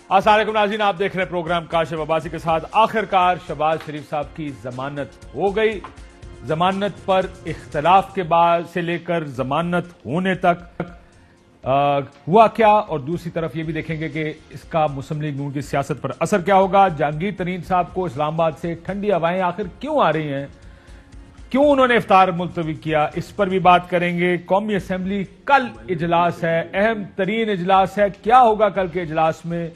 अस्सलाम वालेकुम नाज़रीन, आप देख रहे हैं प्रोग्राम काशिफ अब्बासी के साथ। आखिरकार शहबाज शरीफ साहब की जमानत हो गई। जमानत पर इख्तलाफ के बाद से लेकर जमानत होने तक हुआ क्या, और दूसरी तरफ ये भी देखेंगे कि इसका मुस्लिम लीग नून की सियासत पर असर क्या होगा। जहांगीर तरीन साहब को इस्लामाबाद से ठंडी हवाएं आखिर क्यों आ रही हैं, क्यों उन्होंने इफ्तार मुलतवी किया, इस पर भी बात करेंगे। कौमी असेंबली कल इजलास है, अहम तरीन इजलास है, क्या होगा कल के इजलास में,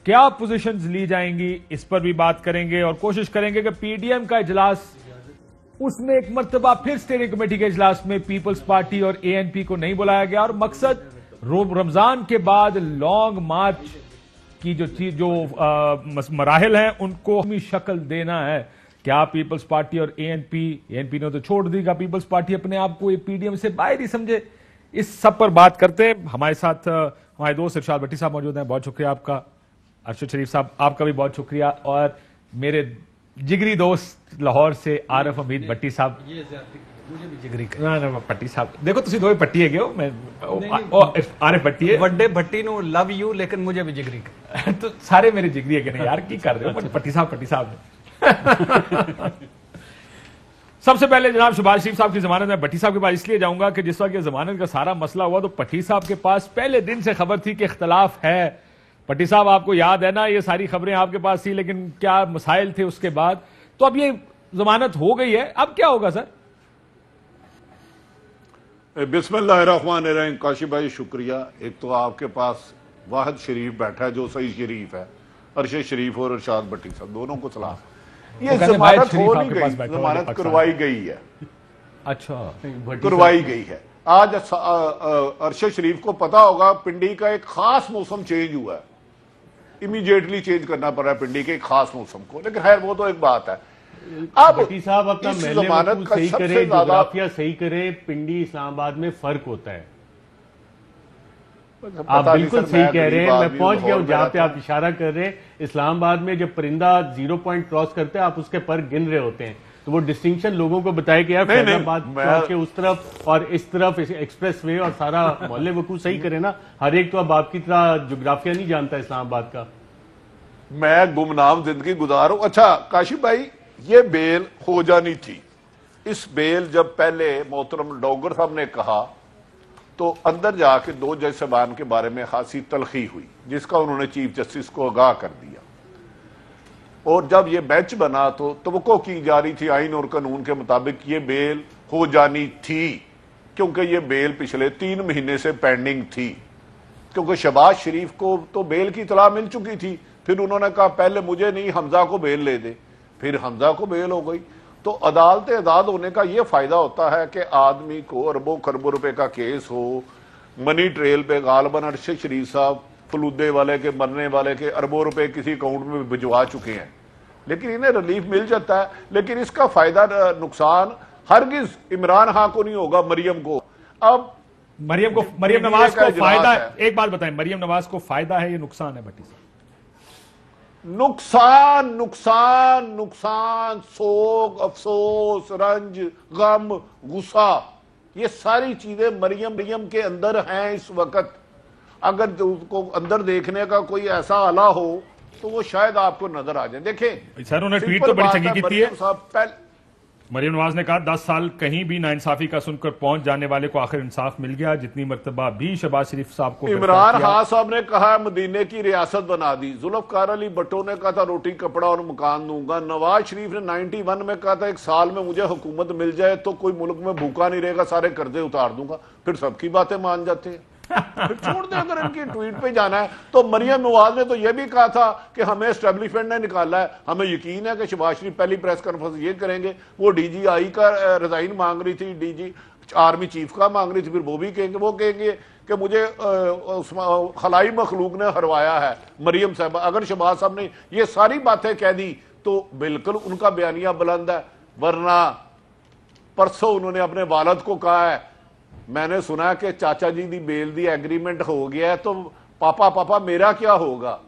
क्या पोजीशंस ली जाएंगी, इस पर भी बात करेंगे। और कोशिश करेंगे कि पीडीएम का इजलास, उसमें एक मर्तबा फिर स्टेयरिंग कमेटी के इजलास में पीपल्स पार्टी और एएनपी को नहीं बुलाया गया, और मकसद रमजान के बाद लॉन्ग मार्च की जो मराहिल हैं उनको शक्ल देना है। क्या पीपल्स पार्टी और एएनपी ने तो छोड़ दी, का पीपल्स पार्टी अपने आप को पीडीएम से बाहर ही समझे, इस सब पर बात करते हैं। हमारे साथ हमारे दोस्त इरशाद भट्टी साहब मौजूद हैं, बहुत शुक्रिया आपका। अरशद शरीफ साहब, आपका भी बहुत शुक्रिया। और मेरे जिगरी दोस्त लाहौर से आरिफ हमीद भट्टी साहब, मुझे भी जिगरी भट्टी साहब, देखो तुसी दो भट्टी है गयो, मैं आरिफ भट्टी है, वड्डे भट्टी नो लव यू, लेकिन मुझे भी जिगरी तो सारे मेरे जिगरी है कि नहीं यार, की कर रहे हो भट्टी साहब सबसे पहले जनाब शहबाज शरीफ साहब की जमानत में भट्टी साहब के पास इसलिए जाऊंगा कि जिस वक्त जमानत का सारा मसला हुआ तो भट्टी साहब के पास पहले दिन से खबर थी कि इख्तलाफ है। भट्टी साहब, आपको याद है ना, ये सारी खबरें आपके पास थी, लेकिन क्या मसाइल थे उसके बाद। तो अब ये जमानत हो गई है, अब क्या होगा सर? बिस्मिल्लाहिर्रहमानिर्रहीम। काशिफ भाई शुक्रिया। एक तो आपके पास वाहिद शरीफ बैठा है जो सही शरीफ है, अरशद शरीफ और इरशाद भट्टी साहब, दोनों को सलाम। ये जमानत हो नहीं गई, जमानत करवाई गई है। अच्छा, करवाई गई है। आज अरशद शरीफ को पता होगा पिंडी का एक खास मौसम चेंज हुआ है, इमीडिएटली चेंज करना पड़ रहा है पिंडी के एक खास मौसम को, लेकिन खैर वो तो एक बात है। अब भट्टी साहब अपना महल सही करे, जोग्राफिया सही करे, पिंडी इस्लामाबाद में फर्क होता है। आप बिल्कुल सही कह रहे हैं, मैं पहुंच गया हूं जहां पे आप इशारा कर रहे हैं। इस्लामाबाद में जब परिंदा 0 पॉइंट क्रॉस करते हैं, आप उसके पर गिन रहे होते हैं, तो वो डिस्टिंक्शन लोगों को बताए कि यार फैजाबाद के उस तरफ और इस तरफ एक्सप्रेस वे और सारा मोहल्ले वकू सही करे ना। हर एक तो अब आपकी तरह जोग्राफिया नहीं जानता इस्लामाबाद का। मैं गुमनाम जिंदगी गुजारूं। अच्छा काशिफ भाई, ये बेल हो जानी थी। इस बेल जब पहले मोहतरम डोगर साहब ने कहा तो अंदर जाके 2 जज साहबान के बारे में खासी तलखी हुई, जिसका उन्होंने चीफ जस्टिस को आगाह कर दिया। और जब ये बेंच बना तो तवक्को की जा रही थी आइन और कानून के मुताबिक ये बेल हो जानी थी, क्योंकि ये बेल पिछले 3 महीने से पेंडिंग थी, क्योंकि शहबाज शरीफ को तो बेल की इतला मिल चुकी थी। फिर उन्होंने कहा पहले मुझे नहीं, हमजा को बेल ले दे, फिर हमजा को बेल हो गई। तो अदालत आजाद होने का यह फायदा होता है कि आदमी को अरबों खरबों रुपए का केस हो, मनी ट्रेल पे गालबन अरशद शरीफ साहब फलूदे वाले के, मरने वाले के अरबों रुपए किसी अकाउंट में भिजवा चुके हैं, लेकिन इन्हें रिलीफ मिल जाता है। लेकिन इसका फायदा नुकसान हरगिज इमरान खान को नहीं होगा, मरियम को। अब मरियम नवाज को फायदा है। एक बात बताएं, मरियम नवाज को फायदा है या नुकसान है भट्टी साहब? नुकसान नुकसान नुकसान, सोग, अफसोस, रंज, गम, गुस्सा, ये सारी चीजें मरियम के अंदर हैं इस वक्त। अगर उसको अंदर देखने का कोई ऐसा आला हो तो वो शायद आपको नजर आ जाए। देखें सर, उन्होंने ट्वीट तो बड़ी चंगी की है। मरियम नवाज ने कहा 10 साल कहीं भी नाइंसाफी का सुनकर पहुंच जाने वाले को आखिर इंसाफ मिल गया। जितनी मर्तबा भी शहबाज शरीफ साहब को इमरान खान साहब ने कहा मदीने की रियासत बना दी, जुल्फकार अली भट्टो ने कहा था रोटी कपड़ा और मकान दूंगा, नवाज शरीफ ने 91 में कहा था 1 साल में मुझे हुकूमत मिल जाए तो कोई मुल्क में भूखा नहीं रहेगा, सारे कर्जे उतार दूंगा। फिर सबकी बातें मान जाते हैं, फिर छोड़ दे। अगर इनकी ट्वीट पे जाना है तो मरियम नवाज ने तो यह भी कहा था कि हमें एस्टेब्लिशमेंट ने निकाला है, हमें यकीन है कि शहबाज शरीफ पहली प्रेस कॉन्फ्रेंस ये करेंगे। वो डीजीआई का रिजाइन मांग रही थी, डीजी आर्मी चीफ का मांग रही थी, फिर वो भी कहेंगे, वो कहेंगे कि मुझे खलाई मखलूक ने हरवाया है मरियम साहब। अगर शहबाज साहब ने ये सारी बातें कह दी तो बिल्कुल उनका बयानिया बुलंद है। वरना परसों उन्होंने अपने वालद को कहा है, मैंने सुना कि चाचा जी दी बेल दी एग्रीमेंट हो गया है, तो पापा मेरा क्या होगा।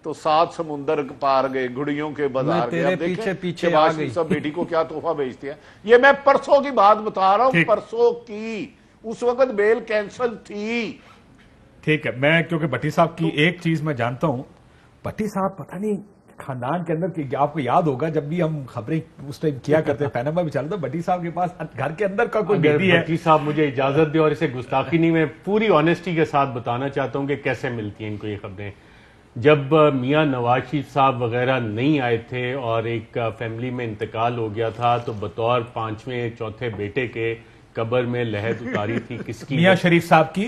तो 7 समुंदर पार गए, गुड़ियों के बाजार गए। पीछे सब बेटी को क्या तोहफा भेजते हैं। ये मैं परसों की बात बता रहा हूं, परसों की, उस वक्त बेल कैंसिल थी। ठीक है, मैं क्योंकि भट्टी साहब की एक चीज मैं जानता हूं, भट्टी साहब पता नहीं खानदान के अंदर कि आपको याद होगा जब भी हम खबरें उस टाइम किया करते पैनामा में चला था, भट्टी साहब के पास घर के अंदर का कोई बेटी है। भट्टी साहब मुझे इजाजत दे और इसे गुस्ताखी नहीं, मैं पूरी ऑनेस्टी के साथ बताना चाहता हूं कि कैसे मिलती हैं इनको ये खबरें। जब मियां नवाज शरीफ साहब वगैरह नहीं आए थे और एक फैमिली में इंतकाल हो गया था, तो बतौर 5वें चौथे बेटे के कब्र में लहद उतारी थी किसकी? मियां शरीफ साहब की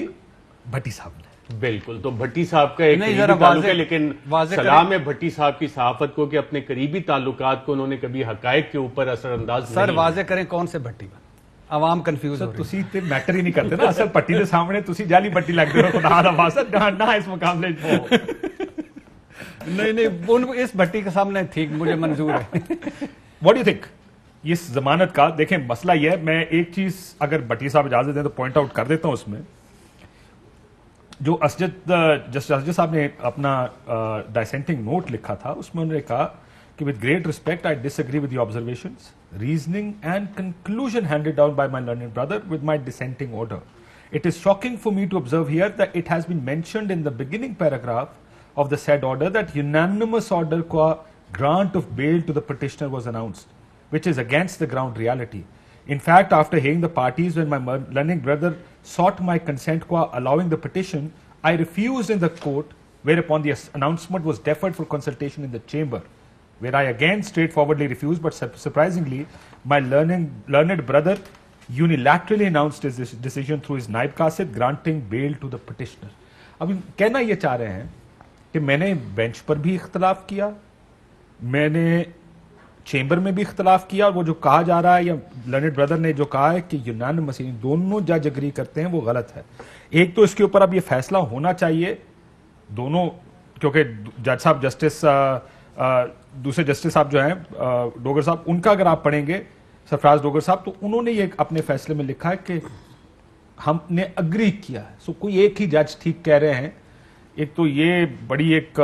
भट्टी साहब ने। बिल्कुल, तो भट्टी साहब का एक करीबी ताल्लुक है, लेकिन सलाम है भट्टी साहब की सहाफत को कि अपने करीबी ताल्लुकात को उन्होंने कभी हकायक के ऊपर असरअंदाज नहीं। सर वाजे करें कौन से भट्टी? आवाम कंफ्यूज हो रही है। ਤੁਸੀਂ ਤੇ ਮੈਟਰ ਹੀ ਨਹੀਂ ਕਰਦੇ ਨਾ, ਅਸਲ ਪੱਟੀ ਦੇ ਸਾਹਮਣੇ ਤੁਸੀਂ ਜਾਲੀ ਪੱਟੀ ਲੱਗਦੇ ਹੋ, ਖੁਦਾ ਦਾ ਵਾਸਤਾ ਨਾ ਇਸ ਮੁਕਾਬਲੇ 'ਚ। नहीं इस भट्टी के सामने ठीक, मुझे मंजूर है। व्हाट डू यू थिंक इस जमानत का? देखें मसला यह है, मैं एक चीज अगर भट्टी साहब इजाजत दें तो पॉइंट आउट कर देता हूं उसमें। जो जस्टिस साहब ने अपना डाइसेंटिंग नोट लिखा था, उसमें उन्होंने कहा कि with great respect I disagree with the observations, reasoning and conclusion handed down by my learning brother with my dissenting order. It is shocking for me to observe here that it has been mentioned in the beginning paragraph of the said order that unanimous order qua grant of bail to the petitioner was announced, which is against the ground reality. In fact, after hearing the parties, when my learning brother sought my consent qua allowing the petition, I refused in the court, whereupon the announcement was deferred for consultation in the chamber, where I again straightforwardly refused, but surprisingly, my learned brother unilaterally announced his decision through his naib qasid granting bail to the petitioner. अब कहना ये चाह रहे हैं कि मैंने bench पर भी इख्तलाफ किया, मैंने चेंबर में भी इख्तलाफ किया, और वो जो कहा जा रहा है या लर्नेड ब्रदर ने जो कहा है कि यूनानिमस दोनों जज एग्री करते हैं, वो गलत है। एक तो इसके ऊपर अब ये फैसला होना चाहिए दोनों, क्योंकि जज साहब जस्टिस दूसरे जस्टिस साहब जो हैं डोगर साहब, उनका अगर आप पढ़ेंगे सरफराज डोगर साहब, तो उन्होंने ये अपने फैसले में लिखा है कि हमने अग्री किया है। सो कोई एक ही जज ठीक कह रहे हैं। एक तो ये बड़ी एक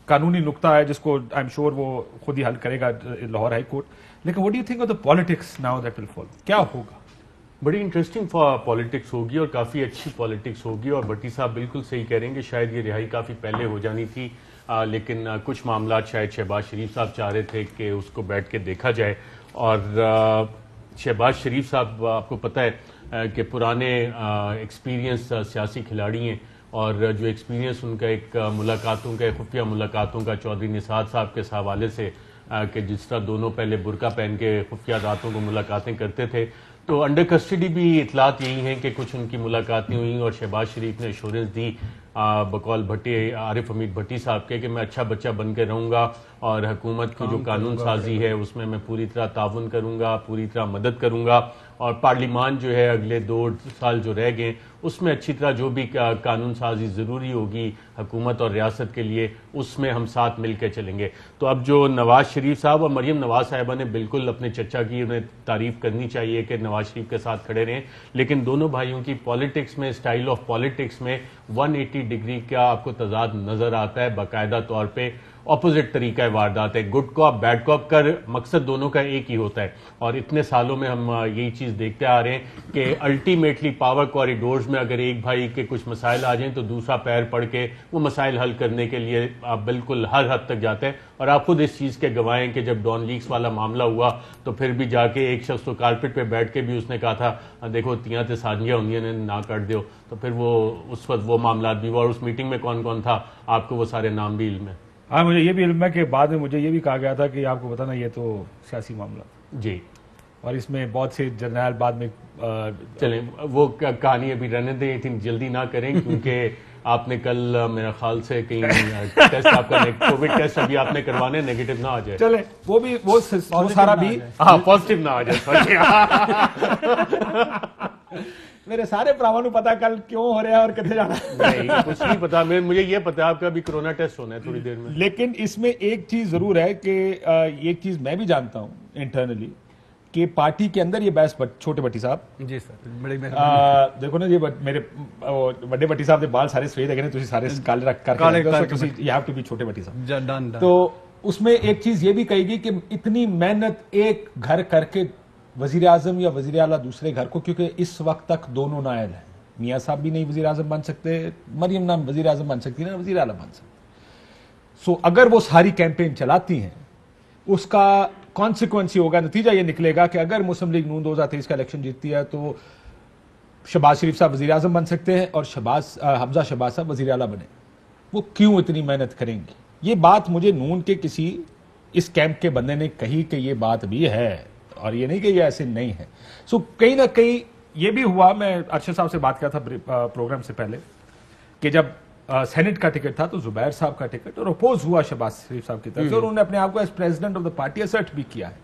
कानूनी नुक्ता है जिसको आई एम श्योर वो खुद ही हल करेगा लाहौर हाई कोर्ट। लेकिन what do you think of the politics now that will follow? क्या होगा? बड़ी इंटरेस्टिंग पॉलिटिक्स होगी और काफ़ी अच्छी पॉलिटिक्स होगी। और भट्टी साहब बिल्कुल सही कह रहे हैं कि शायद ये रिहाई काफ़ी पहले हो जानी थी, लेकिन कुछ मामला शायद शहबाज शरीफ साहब चाह रहे थे कि उसको बैठ के देखा जाए। और शहबाज शरीफ साहब आपको पता है कि पुराने एक्सपीरियंस सियासी खिलाड़ी हैं, और जो एक्सपीरियंस उनका एक मुलाकातों का, खुफिया मुलाकातों का चौधरी निसार साहब के हवाले से कि जिस तरह दोनों पहले बुरका पहन के खुफिया दातों को मुलाकातें करते थे, तो अंडर कस्टडी भी इतलात यही हैं कि कुछ उनकी मुलाकातें हुई और शहबाज शरीफ ने एश्योरेंस दी बकौल भट्टी आरिफ हमीद भट्टी साहब के कि मैं अच्छा बच्चा बन के रहूँगा और हुकूमत की जो कानून साजी है उसमें मैं पूरी तरह ताउन करूँगा, पूरी तरह मदद करूँगा, और पार्लिमान जो है अगले 2 साल जो रह गए उसमें अच्छी तरह जो भी कानून साजी ज़रूरी होगी हुकूमत और रियासत के लिए, उसमें हम साथ मिल के चलेंगे। तो अब जो नवाज शरीफ साहब और मरीम नवाज साहिबा ने बिल्कुल अपने चर्चा की, उन्हें तारीफ़ करनी चाहिए कि नवाज शरीफ के साथ खड़े रहें, लेकिन दोनों भाइयों की पॉलिटिक्स में, स्टाइल ऑफ पॉलिटिक्स में 180 डिग्री का आपको तजाद नज़र आता है। बाकायदा तौर पर अपोजिट तरीका वारदात है। गुड कॉप बैड कॉप का मकसद दोनों का एक ही होता है, और इतने सालों में हम यही चीज़ देखते आ रहे हैं कि अल्टीमेटली पावर कॉरिडोर्स में अगर एक भाई के कुछ मसाइल आ जाएं तो दूसरा पैर पड़ के वो मसाइल हल करने के लिए आप बिल्कुल हर हद तक जाते हैं। और आप खुद इस चीज़ के गवाह हैं कि जब डॉन लीक्स वाला मामला हुआ तो फिर भी जाके एक शख्स तो कारपेट पे बैठ के भी उसने कहा था देखो तियां ते साजियां होंदियां ने ना कर दो, तो फिर वो उस वक्त वो मामला भी हुआ। और उस मीटिंग में कौन कौन था आपको वो सारे नाम भी इल्म है? हाँ, मुझे ये भी इल्म है कि बाद में मुझे ये भी कहा गया था कि आपको पता ना ये तो सियासी मामला जी, और इसमें बहुत से जर्नल बाद में चलें वो कहानी अभी रहने दें, इतनी जल्दी ना करें, क्योंकि आपने कल मेरा ख्याल से कहीं टेस्ट आपका कोविड टेस्ट अभी आपने करवाने, नेगेटिव ना आ जाए। चले वो सारा भी पॉजिटिव ना आ जाए। मेरे सारे भरावां नूं पता कल क्यों हो रहा है और कितने जाना नहीं, कुछ नहीं पता। मुझे ये पता है आपका अभी कोरोना टेस्ट होना है थोड़ी देर में। लेकिन इसमें एक चीज जरूर है कि एक चीज मैं भी जानता हूं इंटरनली कि पार्टी के अंदर ये बहस छोटे भट्टी साहब जी सर बड़ी देखो ना, ये मेरे बड़े भट्टी साहब के बाल सारे सफेद है, सारे काले रख कर यू हैव टू बी छोटे भट्टी साहब। तो उसमें एक चीज ये भी कहेगी कि इतनी मेहनत एक घर करके वजीर आजम या वजीर आला दूसरे घर को, क्योंकि इस वक्त तक दोनों नायल हैं, मियाँ साहब भी नहीं वजीर आजम बन सकते, मरियम नाम वजीर आजम बन सकती है ना वजीर आला बन सकते। सो अगर वो सारी कैंपेन चलाती हैं, उसका कॉन्सिक्वेंस ही होगा, नतीजा ये निकलेगा कि अगर मुस्लिम लीग नून 2023 का इलेक्शन जीतती है तो शहबाज शरीफ साहब वजीर आजम बन सकते हैं और हमजा शहबाज साहब वजीर आला बने। वो क्यों इतनी मेहनत करेंगे? ये बात मुझे नून के किसी इस कैंप के बंदे ने कही कि ये बात भी है, और ये नहीं कि ये ऐसे नहीं है। सो कहीं ना कहीं ये भी हुआ, मैं अरशद साहब से बात किया था प्रोग्राम से पहले कि जब सेनेट का टिकट था तो जुबैर साहब का टिकट और अपोज हुआ शहबाज शरीफ साहब की तरफ से, और उन्होंने अपने आप को as president of the party assert भी किया है।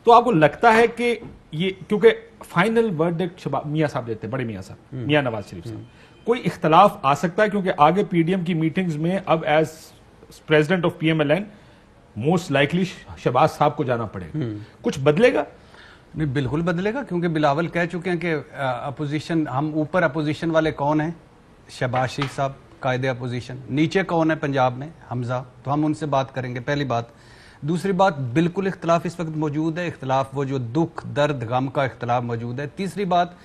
तो आपको लगता है कि ये, क्योंकि फाइनल वर्डिक्ट मियां साहब देते हैं, बड़े मियां साहब, मियां नवाज शरीफ साहब, कोई इख्तलाफ आ सकता है? क्योंकि आगे पीडीएम की मीटिंग्स में अब as president of PMLN most likely Shahbaz sahab को जाना पड़ेगा, कुछ बदलेगा? नहीं, बिल्कुल बदलेगा, क्योंकि बिलावल कह चुके हैं कि अपोजिशन, हम ऊपर अपोजिशन वाले कौन हैं? शहबाज शरीफ साहब कायदे अपोजिशन, नीचे कौन है पंजाब में? हमजा, तो हम उनसे बात करेंगे, पहली बात। दूसरी बात, बिल्कुल इख्तलाफ इस वक्त मौजूद है, इख्तलाफ वो जो दुख दर्द गम का इख्तलाफ मौजूद है। तीसरी बात,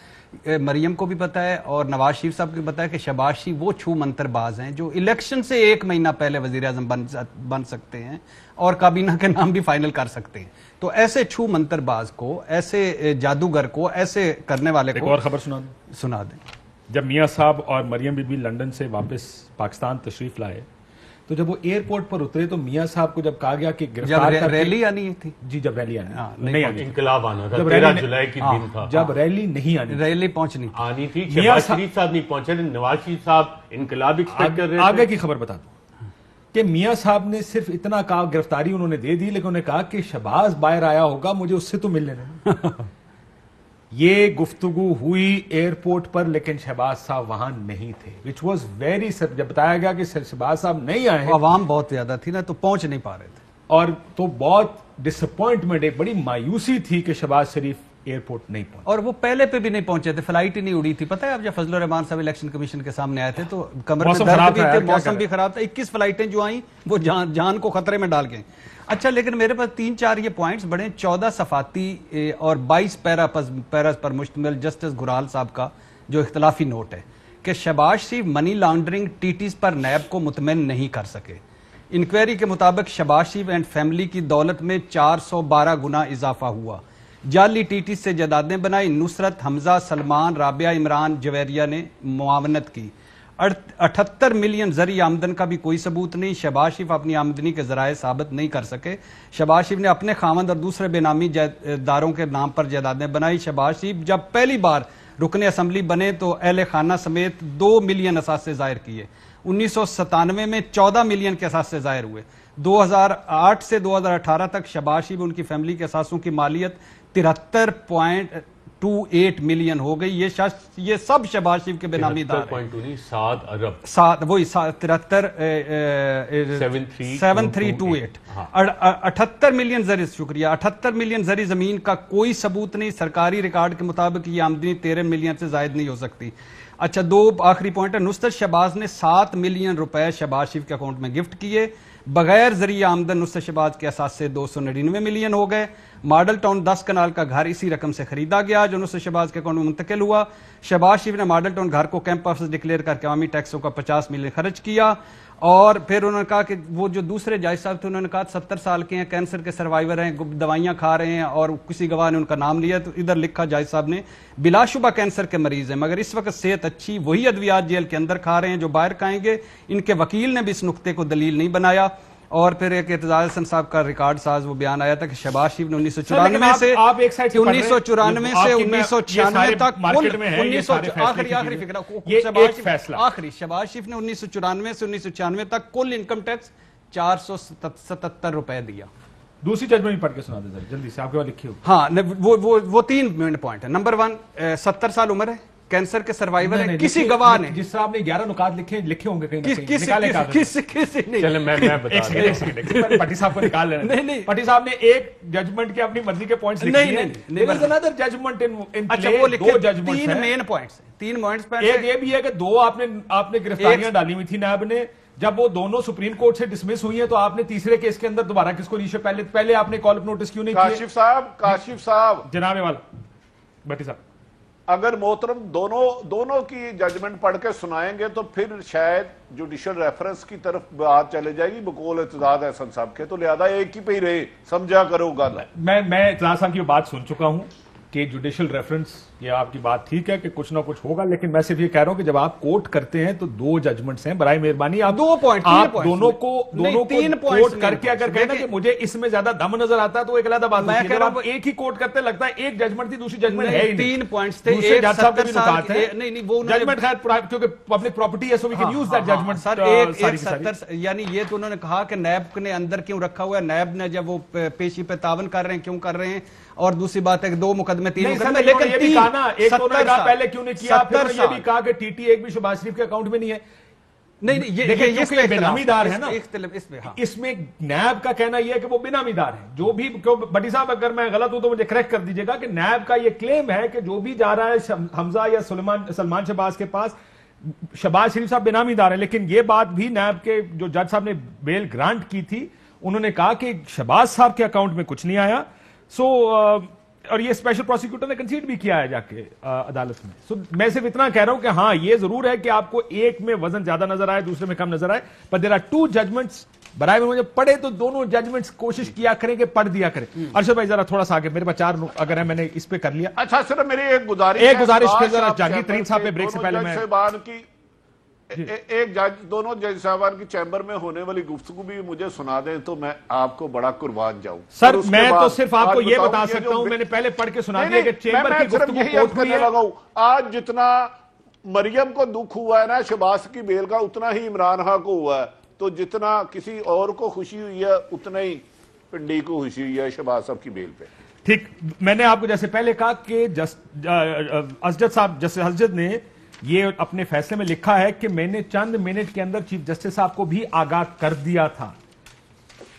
मरियम को भी पता है और नवाज शरीफ साहब को भी पता है कि शहबाज शरीफ वो छू मंतरबाज हैं जो इलेक्शन से 1 महीना पहले वजीर आजम बन सकते हैं और काबीना के नाम भी फाइनल कर सकते हैं। तो ऐसे छू मंतरबाज को, ऐसे जादूगर को, ऐसे करने वाले को एक और खबर सुना दें। जब मियां साहब और मरियम बीबी लंदन से वापस पाकिस्तान तशरीफ लाए तो जब वो एयरपोर्ट पर उतरे तो मियां साहब को जब कहा गया कि गिरफ्तार जब रैली आनी थी, जी जब रैली आनी नहीं आनी, इंकलाब आना था, 13 जुलाई की दिन था, जब रैली नहीं आनी, रैली पहुंचनी आनी थी, शहबाज शरीफ साहब नहीं पहुंचे, नवाज शरीफ साहब इनकलाब एक्सपेक्ट कर रहे थे। आगे की खबर बता दो कि मियां साहब ने सिर्फ इतना कहा, गिरफ्तारी उन्होंने दे दी, लेकिन उन्होंने कहा कि शहबाज बाहर आया होगा, मुझे उससे तो मिल लेना। ये गुफ्तगू हुई एयरपोर्ट पर, लेकिन शहबाज साहब वहां नहीं थे, विच वॉज वेरी, जब बताया गया कि शहबाज साहब नहीं आए, आवाम बहुत ज्यादा थी ना, तो पहुंच नहीं पा रहे थे, और तो बहुत डिसअपॉइंटमेंट, एक बड़ी मायूसी थी कि शहबाज शरीफ एयरपोर्ट नहीं पहुंचे, और वो पहले पे भी नहीं पहुंचे थे, फ्लाइट ही नहीं उड़ी थी। पता है, अब जब फजलुर रहमान साहब इलेक्शन कमीशन के सामने आए थे तो कमर में दर्द भी थे, मौसम भी खराब था, 21 फ्लाइटें जो आई वो जान को खतरे में डाल गए। अच्छा, लेकिन मेरे पास 3-4 ये पॉइंट्स बड़े, 14 सफाती और 22 पैरास पर मुश्तमिल जस्टिस गुराल साहब का जो इख्तलाफी नोट है कि शहबाज शरीफ मनी लॉन्ड्रिंग टीटीज पर नैब को मुतमईन नहीं कर सके। इंक्वायरी के मुताबिक शहबाज शरीफ एंड फैमिली की दौलत में 412 गुना इजाफा हुआ। जाली टीटीज से जदादें बनाई, नुसरत, हमजा, सलमान, राबिया, इमरान, जवेरिया ने मुआवनत की। 78 मिलियन जरी आमदन का भी कोई सबूत नहीं। शहबाज शरीफ अपनी आमदनी के जराए साबित नहीं कर सके। शहबाज शरीफ ने अपने खामद और दूसरे बेनामी दारों के नाम पर जायदादें बनाई। शहबाज शरीफ जब पहली बार रुकने असम्बली बने तो अहले खाना समेत 2 मिलियन असासे जाहिर किए। 1997 में 14 मिलियन के असासे जाहिर हुए। 2008 से 2018 तक शहबाज शरीफ उनकी फैमिली के असासों की मालियत 73.28 मिलियन हो गई। ये सब शहबाज शरीफ के बेनामी दार हैं। 7 अरब, वही 7328। 78 मिलियन जरी, शुक्रिया, 78 मिलियन जरी जमीन का कोई सबूत नहीं। सरकारी रिकॉर्ड के मुताबिक ये आमदनी 13 मिलियन से जायद नहीं हो सकती। अच्छा, 2 आखिरी पॉइंट है। नुसरत शहबाज ने 7 मिलियन रुपए शहबाज शरीफ के अकाउंट में गिफ्ट किए। बगैर जरिया आमदन नुसरत शहबाज के असास से 299 मिलियन हो गए। मॉडल टाउन 10 कनाल का घर इसी रकम से खरीदा गया जो नुसरत शहबाज के अकाउंट में मुंतकिल हुआ। शहबाज शरीफ ने मॉडल टाउन घर को कैंप ऑफिस डिक्लेयर करके अवामी टैक्सों का 50 मिलियन खर्च किया। और फिर उन्होंने कहा कि वो जो दूसरे जज साहब थे उन्होंने कहा 70 साल के हैं, कैंसर के सर्वाइवर हैं, दवाइयां खा रहे हैं, और किसी गवाह ने उनका नाम लिया तो इधर लिखा जज साहब ने बिलाशुबा कैंसर के मरीज हैं मगर इस वक्त सेहत अच्छी, वही अद्वियात जेल के अंदर खा रहे हैं जो बाहर खाएंगे। इनके वकील ने भी इस नुक्ते को दलील नहीं बनाया। और फिर एक एतजाज हसन साहब का रिकॉर्ड साज वो बयान आया था कि शहबाज शरीफ ने 1994 से 1996 तक आखिरी शहबाज शरीफ ने 1994 से 1996 तक कुल इनकम टैक्स 477 रुपए दिया। दूसरी जजमेंट भी पढ़ के सुना दे जल्दी से, आपके पास लिखी हो। हाँ, वो 3 मेन पॉइंट है। नंबर 1, 70 साल उम्र है, कैंसर के सर्वाइवर है, किसी गवाह ने, जिस तरह आपने 11 नुकात लिखे होंगे कहीं किसी नहीं। चले मैं बता पटी साहब को निकाल लेना। नहीं, पटी साहब ने एक जजमेंट के अपनी मर्जी के पॉइंट्स लिखे हैं। अनदर जजमेंट इन अच्छा, वो लिखे 3 मेन पॉइंट्स, 3 पॉइंट्स पर एक ये भी है कि 2 आपने गिरफ्तारियां डाली हुई थी नायब ने, जब वो दोनों सुप्रीम कोर्ट से डिसमिस हुई हैं तो आपने तीसरे केस के अंदर दोबारा किसको रीशो पहले आपने कॉल अप नोटिस क्यों नहीं किया? काशिफ साहब जनाब वाला भट्टी साहब, اگر محترم دونوں کی ججمنٹ پڑھ کے سنائیں گے تو پھر شاید جوڈیشل ریفرنس کی طرف بات چلے جائے گی بقول اعتزاز احسن صاحب کے، تو لہذا ایک ہی پہ ہی رہے، سمجھا کرو گا۔ میں اعتزاز صاحب کی بات سن چکا ہوں کہ جوڈیشل ریفرنس، یہ آپ کی بات ٹھیک ہے کہ کچھ نہ کچھ ہوگا، لیکن میں صرف یہ کہہ رہا ہوں کہ جب آپ کوٹ کرتے ہیں تو 2 ججمنٹس ہیں، برائے مہربانی آپ 2 پوائنٹ دونوں کو کوٹ کر کے اگر کہنا کہ مجھے اس میں زیادہ دم نظر آتا ہے تو ایک علیحدہ بات ہے، جب آپ ایک ہی کوٹ کرتے لگتا ہے ایک ججمنٹ تھی دوسری ججمنٹ ہے ہی نہیں۔ 3 پوائنٹس تھے، ایک جج صاحب کا بھی نکات ہے، ججمنٹ خیر کیونکہ پبلک پراپرٹی ہے so we can use that judgement sir. ایک 70 یعنی یہ تو انہوں نے کہا کہ نیب نے اندر کیوں رکھا ہوا ہے، نیب نے جب وہ پیشی پہ تعاون کر رہے ہیں کیوں کر رہے ہیں، اور دوسری بات ہے کہ 2 مقدمے 3 مقدمے، لیکن یہ بھی کہا نا ایک تو انہوں نے کہا پہلے کیوں نہیں کیا، پھر یہ بھی کہا کہ ٹی ٹی ایک بھی شہباز شریف کے اکاؤنٹ میں نہیں ہے۔ نہیں یہ بینامی دار ہے نا، اس میں نیب کا کہنا یہ ہے کہ وہ بینامی دار ہے، جو بھی بٹی صاحب اگر میں غلط ہوں تو مجھے کریکٹ کر دیجیے گا کہ نیب کا یہ کلیم ہے کہ جو بھی جا رہا ہے حمزہ یا سلمان شہباز کے پاس، شہباز شریف صاحب بینامی دار ہے۔ لیکن یہ بات بھی نیب کے جو جج صاحب نے بیل گرانٹ کی تھی انہوں نے کہا کہ شہباز صاحب کے اکاؤنٹ میں کچھ نہیں آیا، اور یہ اسپیشل پروسیکیوٹر نے کنسیڈ بھی کیا ہے جا کے عدالت میں۔ میں صرف اتنا کہہ رہا ہوں کہ ہاں یہ ضرور ہے کہ آپ کو ایک میں وزن زیادہ نظر آئے دوسرے میں کم نظر آئے، پر دیر آر 2 ججمنٹس، برائے مجھے پڑھے تو دونوں ججمنٹس کوشش کیا کریں کہ پڑھ دیا کریں۔ ارشد بھائی ذرا تھوڑا سا آگے، میرے پاس 4 اگر ہے، میں نے اس پہ کر لیا۔ اچھا صرف میری ایک گزارش پھر ذرا جہانگیر ترین صاحب پہ بریک سے پہلے میں ایک جج، دونوں جج صاحبان کی چیمبر میں ہونے والی گفتگو بھی مجھے سنا دیں تو میں آپ کو بڑا قربان جاؤں۔ سر میں تو صرف آپ کو یہ بتا سکتا ہوں، میں نے پہلے پڑھ کے سنا دیا کہ چیمبر کی گفتگو کوٹ ہوئی ہے۔ آج جتنا مریم کو دکھ ہوا ہے نا شہباز کی بیل کا، اتنا ہی عمران خان کو ہوا ہے، تو جتنا کسی اور کو خوشی ہوئی ہے اتنا ہی پنڈی کو خوشی ہوئی ہے شہباز صاحب کی بیل پہ۔ ٹھیک، میں نے آپ کو جیسے پہلے کہا کہ اسجد صاحب، جسٹس اسجد نے یہ اپنے فیصلے میں لکھا ہے کہ میں نے چند منٹ کے اندر چیف جسٹس صاحب کو بھی آگاہ کر دیا تھا۔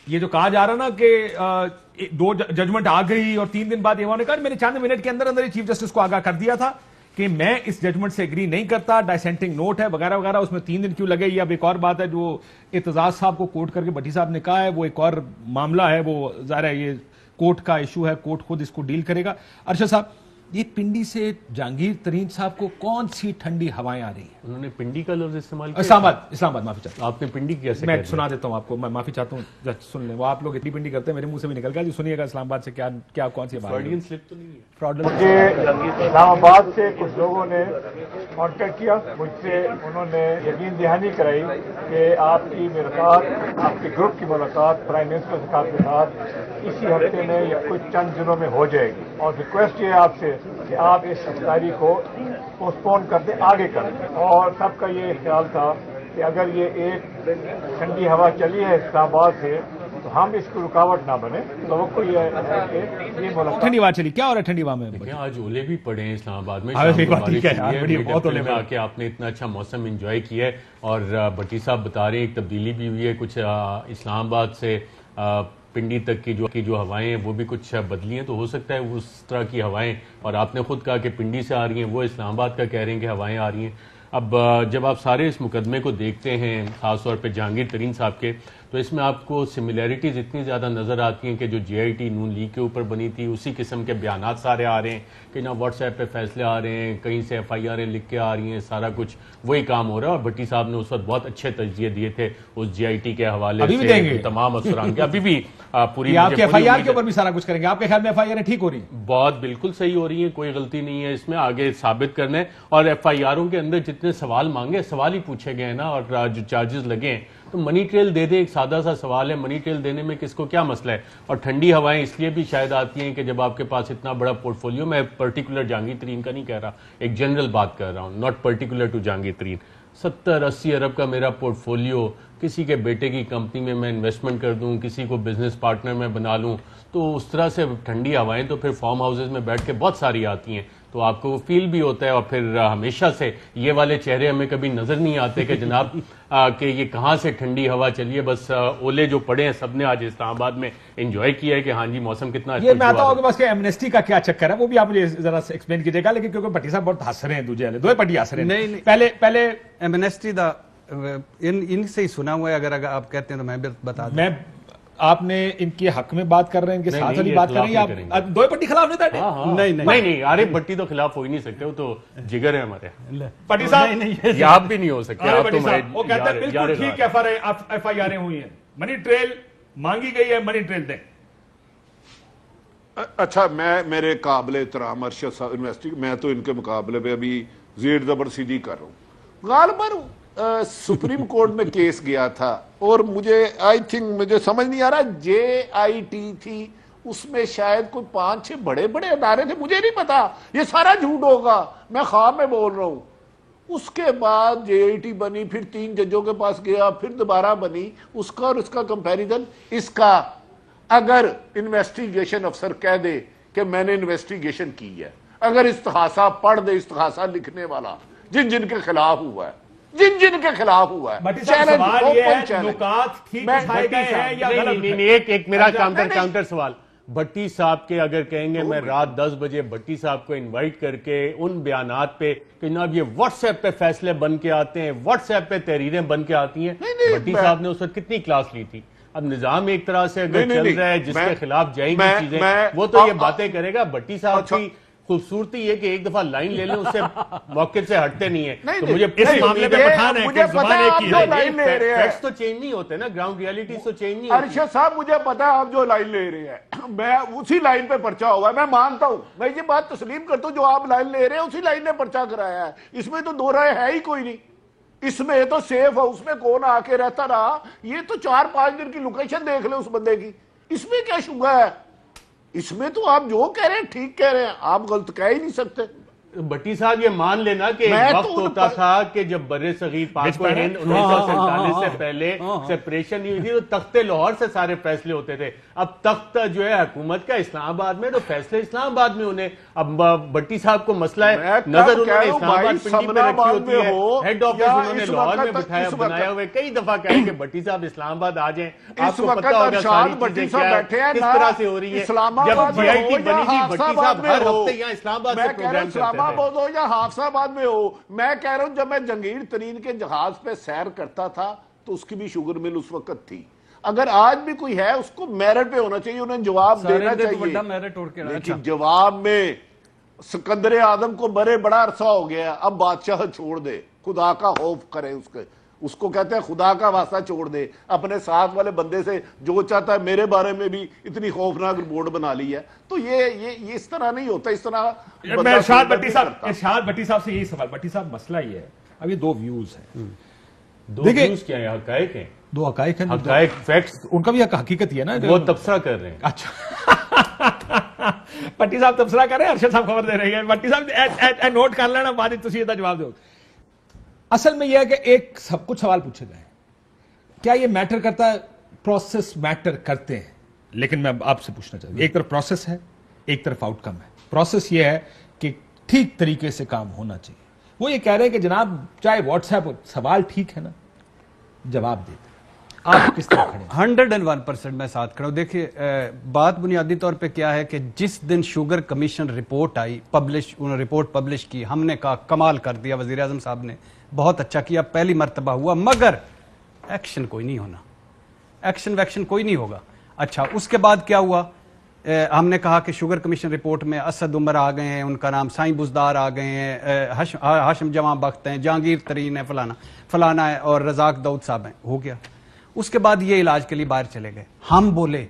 یہ جو کہا جا رہا نا کہ 2 ججمنٹ آ گئی اور 3 دن بعد یہ نے کہا میں نے چند منٹ کے اندر اندر چیف جسٹس کو آگاہ کر دیا تھا کہ میں اس ججمنٹ سے ایگری نہیں کرتا، ڈائسینٹنگ نوٹ ہے وغیرہ وغیرہ، اس میں 3 دن کیوں لگے۔ یہ اب ایک اور بات ہے جو اعتزاز صاحب کو کوٹ کر کے بٹی صاحب نے کہا ہے، وہ ایک اور معاملہ ہے، وہ ظاہر ہے یہ کورٹ کا ایشو ہے، کورٹ خود اس کو ڈیل کرے گا۔ ارشد صاحب، یہ پنڈی سے جہانگیر ترین صاحب کو کون سی ٹھنڈی ہوائیں آ رہی ہیں؟ انہوں نے پنڈی کا لفظ استعمال کیا، اسلام آباد، معافی چاہتا ہوں۔ آپ نے پنڈی کیسے؟ میں سنا دیتا ہوں آپ کو، میں معافی چاہتا ہوں، سن لیں، وہ آپ لوگ اتنی پنڈی کرتے ہیں میرے منہ سے بھی نکل گیا جی، سنیے گا اسلام آباد سے کیا کون سی بات ہے۔ سلپ تو نہیں ہے؟ مجھے اسلام آباد سے کچھ لوگوں نے کانٹیکٹ کیا مجھ سے، انہوں نے یقین دہانی کرائی کہ آپ کی ملاقات، آپ کے گروپ کی ملاقات پرائم منسٹر صاحب کے ساتھ اسی ہفتے میں یا کچھ چند دنوں میں ہو جائے گی، اور ریکویسٹ یہ ہے آپ سے کہ آپ اس افطاری کو پوسٹ پون کر دیں، آگے کر دیں۔ اور سب کا یہ خیال تھا کہ اگر یہ ایک ٹھنڈی ہوا چلی ہے اسلام آباد سے تو ہم اس کو رکاوٹ نہ بنے۔ توقع یہ ہے کہ یہ ملاقات ٹھنڈی ہوا چلی، کیا ہو رہا ہے ٹھنڈی ہوا میں؟ آج اولے بھی پڑے ہیں اسلام آباد میں، آ کے آپ نے اتنا اچھا موسم انجوائے کیا ہے، اور بٹی صاحب بتا رہے ہیں ایک تبدیلی بھی ہوئی ہے کچھ اسلام آباد سے پنڈی تک کی جو ہوائیں ہیں وہ بھی کچھ بدلی ہیں، تو ہو سکتا ہے اس طرح کی ہوائیں، اور آپ نے خود کہا کہ پنڈی سے آ رہی ہیں، وہ اسلام آباد کا کہہ رہے ہیں کہ ہوائیں آ رہی ہیں۔ اب جب آپ سارے اس مقدمے کو دیکھتے ہیں، خاص طور پہ جہانگیر ترین صاحب کے، تو اس میں آپ کو سملیرٹیز اتنی زیادہ نظر آتی ہیں کہ جو جے آئی ٹی نون لیگ کے اوپر بنی تھی اسی قسم کے بیانات سارے آ رہے ہیں کہ نہ واٹس ایپ پہ فیصلے آ رہے ہیں، کہیں سے ایف آئی آریں لکھ کے آ رہی ہیں، سارا کچھ وہی کام ہو رہا ہے۔ اور بھٹی صاحب نے اس وقت بہت اچھے تجزیے دیے تھے اس جے آئی ٹی کے حوالے سے، تمام افسران کے، ابھی بھی پوری آپ کے ایف آئی آر کے اوپر بھی سارا کچھ کریں گے؟ آپ کے خیال میں ایف آئی آریں ٹھیک ہو رہی ہیں؟ بہت بالکل صحیح ہو رہی ہیں، کوئی غلطی نہیں ہے اس میں، آگے ثابت کرنا ہے۔ اور ایف آئی آروں کے اندر جتنے سوال مانگے، سوال ہی پوچھے گئے نا، اور جو چارجز لگے ہیں تو منی ٹریل دے دیں، ایک سادہ سا سوال ہے، منی ٹریل دینے میں کس کو کیا مسئلہ ہے؟ اور ٹھنڈی ہوائیں اس لیے بھی شاید آتی ہیں کہ جب آپ کے پاس اتنا بڑا پورٹ فولیو، میں پرٹیکولر جہانگیر ترین کا نہیں کہہ رہا، ایک جنرل بات کر رہا ہوں، ناٹ پرٹیکولر ٹو جہانگیر ترین، 70-80 ارب کا میرا پورٹ فولیو، کسی کے بیٹے کی کمپنی میں انویسٹمنٹ کر دوں، کسی کو بزنس پارٹنر میں بنا لوں، تو اس طرح سے ٹھنڈی ہوائیں تو پھر فارم ہاؤسز میں بیٹھ کے بہت ساری آتی ہیں، تو آپ کو وہ فیل بھی ہوتا ہے۔ اور پھر ہمیشہ سے یہ والے چہرے ہمیں کبھی نظر نہیں آتے کہ جناب کہ یہ کہاں سے ٹھنڈی ہوا چلیے، بس اولے جو پڑے ہیں سب نے آج اسلام آباد میں انجوائے کیا ہے کہ ہاں جی موسم کتنا اچھا۔ یہ میں آتا ہوں کہ بس کہ ایمنسٹی کا کیا چکر ہے وہ بھی آپ مجھے ذرا ایکسپلین کیجیے گا، لیکن کیونکہ بھٹی صاحب بہت ہنس رہے ہیں، دوسرے دو پٹی ہنس رہے ہیں۔ پہلے ایمنسٹی ان سے ہی سنا ہوا ہے، اگر آپ کہتے ہیں تو میں بھی بتا دوں۔ میں آپ نے ان کے حق میں بات کر رہے ہیں ان کے ساتھ والی بات کر رہے ہیں آپ دو پٹی خلاف نہیں نہیں عارف بھٹی تو خلاف ہو ہی نہیں سکتے, وہ تو جگر ہے ہمارے. پٹی صاحب یہ آپ بھی نہیں ہو سکتے. وہ کہتے ہیں بالکل ٹھیک ایف آئی آریں ہوئی ہیں, منی ٹریل مانگی گئی ہے, منی ٹریل دیں. اچھا میرے قابل احترام ارشد صاحب یونیورسٹی, میں تو ان کے مقابلے پہ ابھی زیر زبر سیدھی کر رہا ہوں. غالباً سپریم کورٹ میں کیس گیا تھا اور مجھے سمجھ نہیں آ رہا JIT تھی, اس میں شاید کوئی 5-6 بڑے بڑے ادارے تھے, مجھے نہیں پتا, یہ سارا جھوٹ ہوگا, میں خواب میں بول رہا ہوں. اس کے بعد JIT بنی, پھر 3 ججوں کے پاس گیا, پھر دوبارہ بنی, اس کا اور اس کا کمپیریزن. اس کا اگر انویسٹیگیشن افسر کہہ دے کہ میں نے انویسٹیگیشن کی ہے, اگر استغاثہ پڑھ دے, استغاثہ لکھنے والا جن کے خلاف ہوا ہے, جن کے خلاف ہوا ہے, ایک میرا کاؤنٹر سوال. بھٹی صاحب کے اگر کہیں گے میں رات 10 بجے بھٹی صاحب کو انوائٹ کر کے ان بیانات پہ کہ جناب یہ واٹس ایپ پہ فیصلے بن کے آتے ہیں, واٹس ایپ پہ تحریریں بن کے آتی ہیں, بھٹی صاحب نے اس وقت کتنی کلاس لی تھی؟ اب نظام ایک طرح سے اگر چل رہا ہے جس کے خلاف جائیں گی چیزیں, وہ تو یہ باتیں کرے گا. بھٹی صاحب کی خوبصورتی یہ کہ ایک دفعہ لائن لے لیں, اس سے موقع سے ہٹتے نہیں ہیں. تو مجھے اس معاملے پہ پٹھان ہے کہ زبان ایک ہی ہے, فیکٹس تو چینج نہیں ہوتے نا, گراؤنڈ ریالٹیز تو چینج نہیں ہوتی. ارشد صاحب مجھے پتا ہے آپ جو لائن لے رہے ہیں, میں اسی لائن پہ پرچہ ہوا ہے, میں مانتا ہوں, میں یہ بات تسلیم کرتا ہوں, جو آپ لائن لے رہے ہیں اسی لائن نے پرچہ کرایا ہے, اس میں تو دو رائے ہے ہی کوئی نہیں. اس میں تو سیف ہاؤس میں کون آ کے رہتا رہا, یہ تو 4-5 دن کی لوکیشن دیکھ لیں اس بندے کی, اس میں کیا شبہ ہے؟ اس میں تو آپ جو کہہ رہے ہیں ٹھیک کہہ رہے ہیں, آپ غلط کہہ ہی نہیں سکتے. بھٹی صاحب یہ مان لینا کہ ایک وقت ہوتا تھا کہ جب بر صغیر پاک و ہند 1947 سے پہلے سیپریشن نہیں ہوئی تھی تو تخت لاہور سے سارے فیصلے ہوتے تھے. اب تخت جو ہے حکومت کا اسلام آباد میں, تو فیصلے اسلام آباد میں ہونے. اب بھٹی صاحب کو مسئلہ ہے نظر انہوں نے اسلام آباد پنڈی پہ رکھی ہوتی ہے, ہیڈ آفس انہوں نے لاہور میں بنایا ہوئے, کئی دفعہ کہیں کہ بھٹی صاحب اسلام آباد آ جائیں. آپ کو پتا ہوگا ساری چیزیں کیا کس طرح سے ہو رہی ہے. جب JIT بنی تھی بھٹی صاحب ہر ہفتے یہاں اسلام آباد سے پروگرام کرتے ہو یا حافظ آباد میں ہو. میں کہہ رہا ہوں جب میں جہانگیر ترین کے جہاز پہ سیر کرتا تھا تو اس کی بھی شوگر مل اس وقت تھی. اگر آج بھی کوئی ہے اس کو میرٹ پہ ہونا چاہیے, انہیں جواب دینا چاہیے. لیکن جواب میں سکندر اعظم کو بڑا عرصہ ہو گیا, اب بادشاہ چھوڑ دے, خدا کا خوف کرے, اس کو کہتے ہیں خدا کا واسطہ چھوڑ دے. اپنے ساتھ والے بندے سے جو چاہتا ہے, میرے بارے میں بھی اتنی خوفناک رپورٹ بنا لی ہے. تو یہ اس طرح نہیں ہوتا, اس طرح. میں ارشاد بھٹی صاحب سے یہی سوال, بھٹی صاحب مسئلہ یہ ہے, اب یہ 2 ویوز ہیں. دو ویوز کیا ہیں؟ حقائق ہیں, 2 حقائق ہیں, حقائق فیکٹس, ان کا بھی حقیقت ہی ہے نا, وہ تبصرہ کر رہے ہیں. اچھا بھٹی صاحب تبصرہ کر رہے ہیں, ارشد صاحب خبر دے رہے ہیں. بھٹی صاحب نوٹ کر لینا, بعد تسی یہ جواب دو. اصل میں یہ ہے کہ ایک کچھ سوال پوچھے گئے, کیا یہ میٹر کرتا ہے؟ پروسیس میٹر کرتے ہیں, لیکن میں آپ سے پوچھنا چاہتا ہوں, ایک طرف پروسیس ہے, ایک طرف آؤٹ کم ہے. پروسیس یہ ہے کہ ٹھیک طریقے سے کام ہونا چاہیے. وہ یہ کہہ رہے ہیں کہ جناب چاہے واٹس ایپ سوال ٹھیک ہے نا, جواب دیتے. آپ کس طرح کھڑے ہیں؟ 101% میں ساتھ کھڑا ہوں. دیکھیے بات بنیادی طور پہ کیا ہے کہ جس دن شوگر کمیشن رپورٹ آئی, انہوں نے رپورٹ پبلش کی, ہم نے کہا کمال کر دیا, وزیر اعظم صاحب نے بہت اچھا کیا, پہلی مرتبہ ہوا, مگر ایکشن کوئی نہیں ہونا, ایکشن کوئی نہیں ہوگا. اچھا اس کے بعد کیا ہوا؟ ہم نے کہا کہ شوگر کمیشن رپورٹ میں اسد عمر آ گئے ہیں, ان کا نام سائیں بزدار آ گئے ہیں, ہاشم جواں بخت ہیں, جہانگیر ترین ہے, فلانا ہے, اور رزاق داؤد صاحب ہیں. ہو گیا. اس کے بعد یہ علاج کے لیے باہر چلے گئے. ہم بولے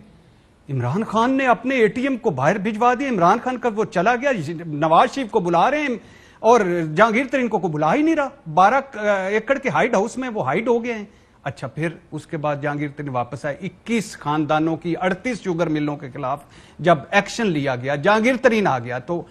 عمران خان نے اپنے ATM کو باہر بھجوا دیا, عمران خان کا وہ چلا گیا, نواز شریف کو بلا رہے ہیں اور جہانگیر ترین کو بلا ہی نہیں رہا. 12 ایکڑ کے ہائیڈ ہاؤس میں وہ ہائیڈ ہو گئے ہیں. اچھا پھر اس کے بعد جہانگیر ترین واپس آئے, 21 خاندانوں کی 38 شوگر ملوں کے خلاف جب ایکشن لیا گیا, جہانگیر ترین آ گیا, تو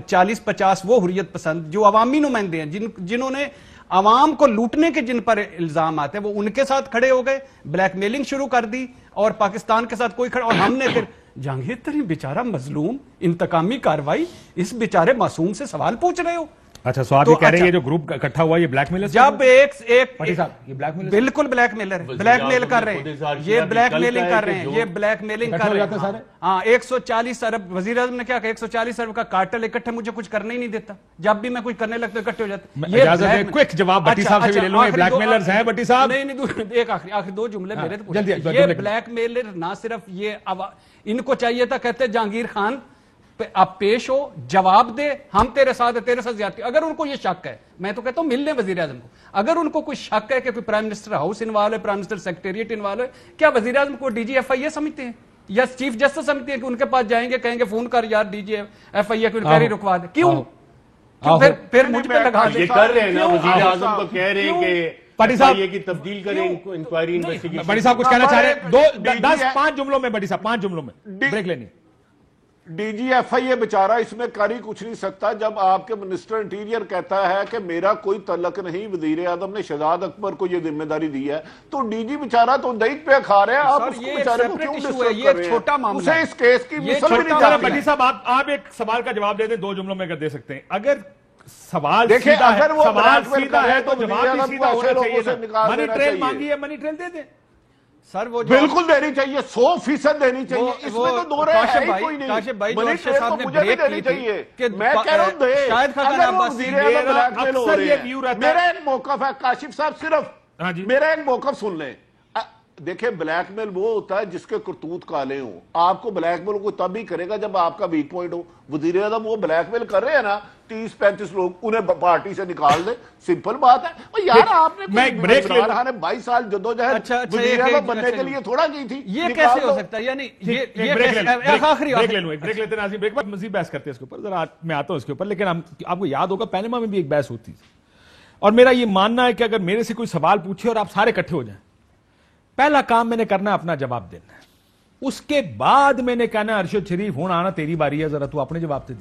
40-50 وہ حریت پسند جو عوامی نمائندے ہیں, جنہوں نے عوام کو لوٹنے کے جن پر الزام آتے ہیں, وہ ان کے ساتھ کھڑے ہو گئے, بلیک میلنگ شروع کر دی, اور پاکستان کے ساتھ کوئی کھڑا. اور ہم نے پھر جہانگیر ترین بیچارہ مظلوم, انتقامی کاروائی, اس بیچارے معصوم سے سوال پوچھ رہے ہو, अच्छा, सो आप ये कह रहे हैं ये जो ग्रुप इकट्ठा हुआ ये ब्लैक मेलर, जब एक साहब ये ब्लैक मेलर, बिल्कुल ब्लैक मेलर, ब्लैक मेल कर रहे हैं, ये ब्लैक मेलिंग कर रहे हैं, ये ब्लैक मेलिंग कर रहे हैं। हाँ, 140 अरब वजीर आज़म ने क्या कहा, 140 अरब का कार्टेल इकट्ठे मुझे कुछ करने ही नहीं देता, जब भी मैं कुछ करने लगता इकट्ठे हो जाते। ये क्विक जवाब भट्टी साहब से भी ले लो, ब्लैक मेलर्स हैं भट्टी साहब? नहीं, एक आखिरी 2 जुमले मेरे तो पूछे। ये ब्लैक मेलर ना सिर्फ ये, इनको चाहिए था, कहते जहांगीर खान आप पेश हो, जवाब दे, हम तेरे साथ ज्यादती। अगर उनको ये शक है, मैं तो कहता हूं मिलने वजीर आजम को, अगर उनको कोई शक है कि कोई प्राइम मिनिस्टर हाउस इन्वॉल्व है, प्राइम मिनिस्टर सेक्रेटरिएट इन्वॉल्व है, क्या वजीर आजम को DGFIA समझते हैं या चीफ जस्टिस समझते हैं कि उनके पास जाएंगे, कहेंगे फोन कर यार DGFIA को इंक्वायरी रुकवा दे? क्यों? फिर मुझ पे लगा ये कर रहे हैं ना, वजीर आजम तो कह रहे हैं कि भट्टी साहब ये की तब्दील करें, इंक्वायरी इन्वेस्टिगेशन। भट्टी साहब कुछ कहना चाह रहे हैं? 5 जुमलों में भट्टी साहब, 5 जुमलों में ब्रेक लेनी। DGFIA बेचारा इसमें कर ही कुछ नहीं सकता जब आपके मिनिस्टर इंटीरियर कहता है कि मेरा कोई तल्लक नहीं, वजीर आजम ने शहजाद अकबर को ये जिम्मेदारी दी है, तो DG बेचारा तो दही पे खा रहे हैं, आप उसको बेचारे को क्यों डिस्टर्ब कर रहे हैं? छोटा मामला उसे इस केस की मिसल भी नहीं जाती। भट्टी साहब आप एक सवाल का जवाब दे दें, 2 जुमलों में अगर दे सकते हैं। अगर सवाल देखिए, सीधा अगर वो सवाल ब्लैकमेल सीधा है तो तो जवाब भी सीधा होना चाहिए। मनी ट्रेल मांगी चाहिए, है, मनी ट्रेल दे दें सर, वो बिल्कुल देनी चाहिए, 100% देनी चाहिए, इसमें तो दो राय है ही कोई नहीं। काशिफ भाई मनी ट्रेल तो मुझे भी देनी चाहिए, मैं कह रहा हूं दे। शायद अगर वो वज़ीर आज़म ब्लैकमेल हो रहे हैं, मेरा एक मौक़िफ़ है काशिफ साहब, सिर्फ मेरा एक मौक़िफ़ सुन लें। देखिए, ब्लैकमेल वो होता है जिसके करतूत काले हो। आपको ब्लैकमेल को तब ही करेगा जब आपका वीक पॉइंट हो। वज़ीर आज़म वो ब्लैकमेल कर रहे हैं ना, 30-35 लोग उन्हें पार्टी से निकाल दे, सिंपल बात है। और यार आपने 22 साल जद्दोजहद वज़ीर आज़म बनने के लिए थोड़ा की थी, ये कैसे हो सकता है? यानी आखिरी ब्रेक लेते हैं, ब्रेक बाद मजीद बहस करते हैं इसके ऊपर, जरा मैं आता हूं इसके ऊपर। लेकिन आपको याद होगा पैनामा में भी एक बहस होती थी, और मेरा ये मानना है कि अगर मेरे से कोई सवाल पूछे और आप सारे इकट्ठे हो जाएं, पहला काम मैंने करना है अपना जवाब देना है, उसके बाद मैंने कहना अरशद शरीफ हूं आना तेरी बारी है, जरा तू अपने जवाब दे।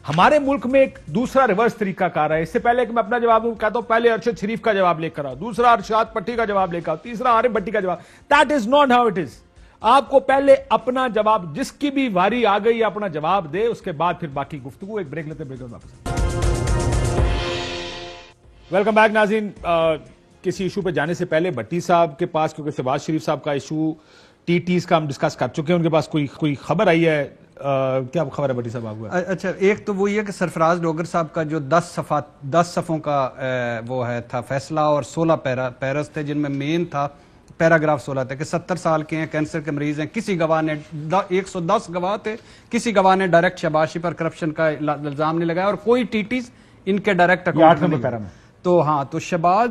हमारे मुल्क में एक दूसरा रिवर्स तरीका कार है। इससे पहले कि मैं अपना जवाब दूं, कहता हूं पहले अरशद शरीफ का जवाब लेकर आओ, दूसरा अरशद पट्टी का जवाब लेकर आओ, तीसरा आरिफ भट्टी का जवाब। That is not how it is. आपको पहले अपना जवाब, जिसकी भी वारी आ गई अपना जवाब दे, उसके बाद फिर बाकी गुफ्तगू। एक ब्रेक लेते, ब्रेक वापस। वेलकम बैक नाज़रीन। किसी इशू पे जाने से पहले भट्टी साहब के पास, क्योंकि शहबाज शरीफ साहब का इशू टीटीज का हम डिस्कस कर चुके हैं, उनके पास कोई खबर आई है? क्या खबर है भट्टी साहब आपको? अच्छा, एक तो वो ये कि सरफराज डोगर साहब का जो 10 सफ़ों का वो है था फैसला, और 16 पैरास थे, जिनमें मेन था पैराग्राफ 16 थे कि 70 साल के हैं, कैंसर के मरीज हैं, किसी गवाह ने 110 गवाह थे, किसी गवाह ने डायरेक्ट शहबाज पर करप्शन का इल्जाम नहीं लगाया, और कोई टीटीज इनके डायरेक्ट अकाउंट 8 नंबर पैरा में। तो हाँ, तो शहबाज,